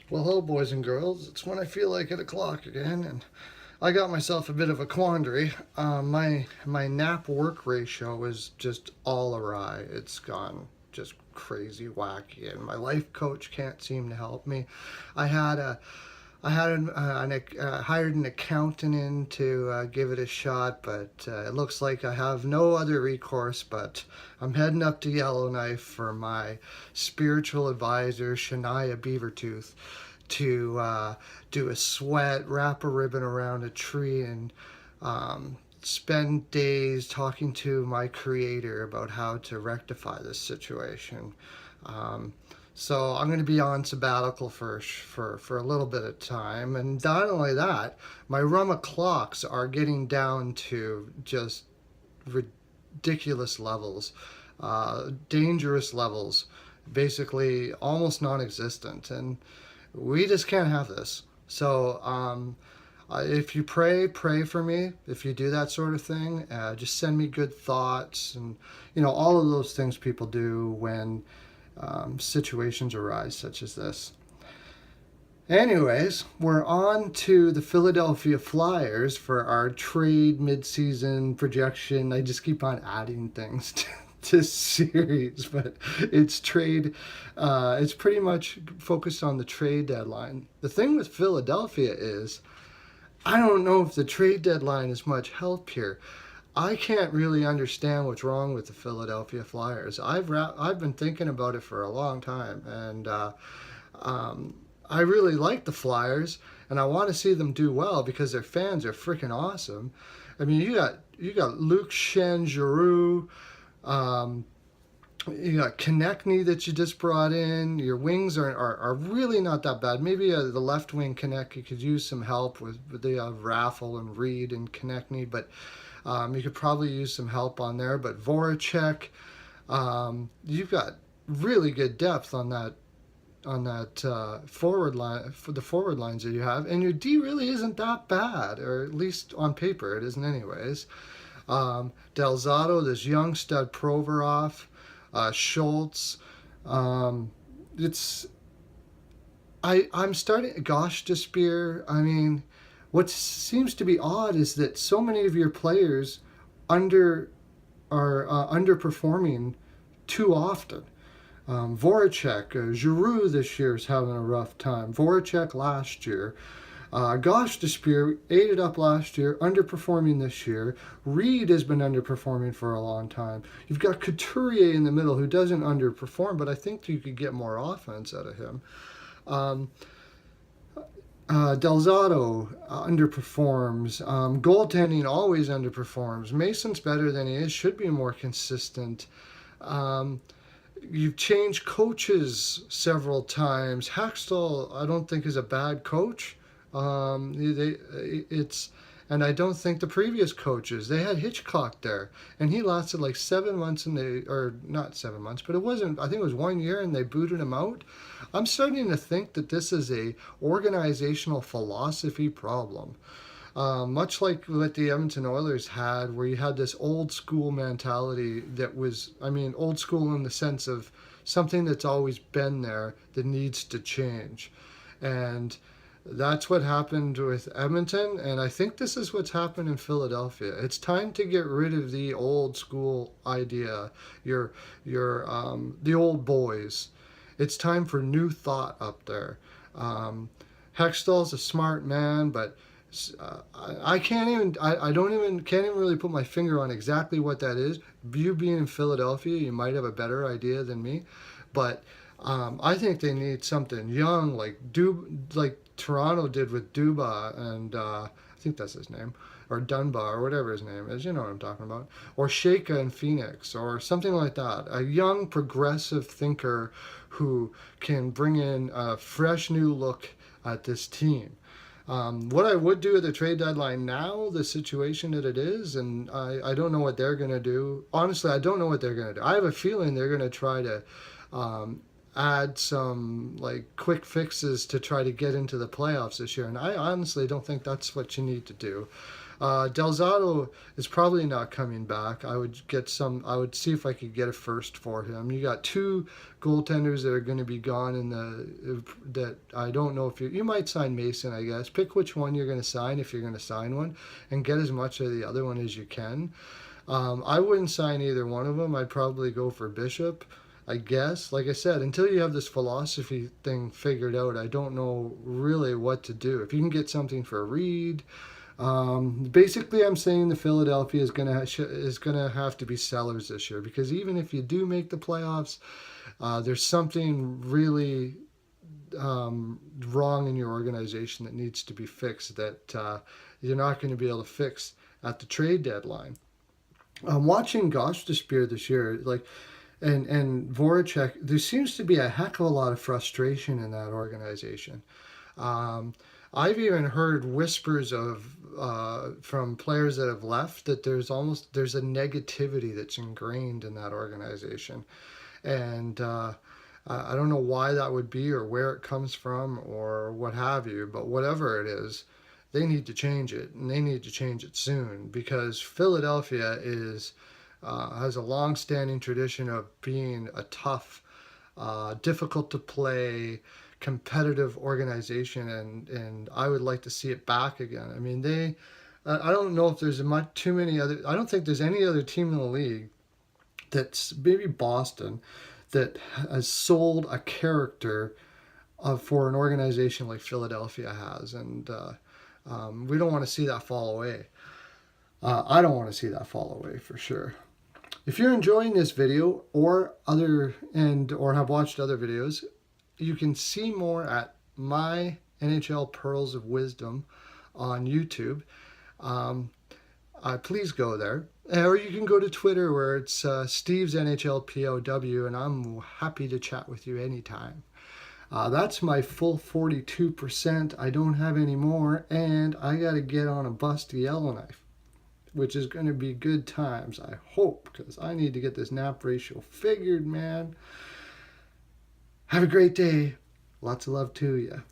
Well, hello, boys and girls. It's when I feel like it o'clock again, and I got myself a bit of a quandary. My nap work ratio is just all awry. It's gone just crazy wacky, and my life coach can't seem to help me. I had a hired an accountant in to give it a shot, but it looks like I have no other recourse. But I'm heading up to Yellowknife for my spiritual advisor, Shaniah Beavertooth, to do a sweat, wrap a ribbon around a tree, and spend days talking to my creator about how to rectify this situation. Um, so I'm going to be on sabbatical for a little bit of time, and not only that, my Rumma clocks are getting down to just ridiculous levels, dangerous levels, basically almost non-existent, and we just can't have this. So if you pray for me. If you do that sort of thing, just send me good thoughts, and all of those things people do when situations arise such as this. Anyways, we're on to the Philadelphia Flyers for our trade mid-season projection. I just keep on adding things to series, but it's trade. It's pretty much focused on the trade deadline. The thing with Philadelphia is, I don't know if the trade deadline is much help here. I can't really understand what's wrong with the Philadelphia Flyers. I've been thinking about it for a long time, and um, I really like the Flyers, and I want to see them do well because their fans are freaking awesome. I mean, you got Luke Shen, Giroux, um, you got Konechny that you just brought in. Your wings are really not that bad. Maybe the left wing Konechny could use some help with the Raffle and Reed and Konechny, but you could probably use some help on there. But Voracek, you've got really good depth on that forward line for the forward lines that you have, and your D really isn't that bad, or at least on paper it isn't, anyways. Delzato, this young stud Provorov, Schultz. It's I'm starting. Gosh, Despear. I mean, what seems to be odd is that so many of your players under are underperforming too often. Voracek, Giroux this year is having a rough time. Voracek last year. Gosh, Despear ate it up last year, underperforming this year. Reed has been underperforming for a long time. You've got Couturier in the middle who doesn't underperform, but I think you could get more offense out of him. Um, Delzato underperforms. Goaltending always underperforms. Mason's better than he is, should be more consistent. Um, you've changed coaches several times. Hextall, I don't think, is a bad coach. It's and I don't think the previous coaches, they had Hitchcock there, and he lasted like 7 months, and or not 7 months, but it wasn't. I think it was 1 year, and they booted him out. I'm starting to think that this is a organizational philosophy problem. Much like what the Edmonton Oilers had, where you had this old school mentality that was, I mean, old school in the sense of something that's always been there that needs to change. And that's what happened with Edmonton, and I think this is what's happened in Philadelphia. It's time to get rid of the old school idea, the old boys. It's time for new thought up there. Um, Hextall's a smart man, but I can't even I don't even can't even really put my finger on exactly what that is. You being in Philadelphia, you might have a better idea than me, but I think they need something young like Toronto did with Duba, and I think that's his name, or Dunbar, or whatever his name is. You know what I'm talking about. Or Shaka in Phoenix, or something like that. A young progressive thinker who can bring in a fresh new look at this team. What I would do at the trade deadline now, the situation that it is, and I don't know what they're going to do. Honestly, I don't know what they're going to do. I have a feeling they're going to try to um, add some like quick fixes to try to get into the playoffs this year, and I honestly don't think that's what you need to do. Delzato is probably not coming back. I would get some. I would see if I could get a first for him. You got two goaltenders that are going to be gone in the that I don't know if you might sign Mason. I guess pick which one you're going to sign if you're going to sign one, and get as much of the other one as you can. I wouldn't sign either one of them. I'd probably go for Bishop. I guess, like I said, until you have this philosophy thing figured out, I don't know really what to do. If you can get something for Reed, basically, I'm saying the Philadelphia is gonna have to be sellers this year, because even if you do make the playoffs, there's something really wrong in your organization that needs to be fixed that you're not going to be able to fix at the trade deadline. Watching Gostisbehere this year, like. And Voracek, there seems to be a heck of a lot of frustration in that organization. I've even heard whispers of from players that have left that there's a negativity that's ingrained in that organization, and I don't know why that would be or where it comes from or what have you. But whatever it is, they need to change it, and they need to change it soon, because Philadelphia has a long-standing tradition of being a tough, difficult to play, competitive organization, and I would like to see it back again. I mean, I don't know if there's too many other. I don't think there's any other team in the league that's maybe Boston that has sold a character for an organization like Philadelphia has, and we don't want to see that fall away. I don't want to see that fall away for sure. If you're enjoying this video or have watched other videos, you can see more at my NHL Pearls of Wisdom on YouTube. Please go there. Or you can go to Twitter, where it's Steve's NHL POW, and I'm happy to chat with you anytime. That's my full 42%. I don't have any more, and I got to get on a bus to Yellowknife, which is going to be good times, I hope, because I need to get this nap ratio figured, man. Have a great day. Lots of love to you.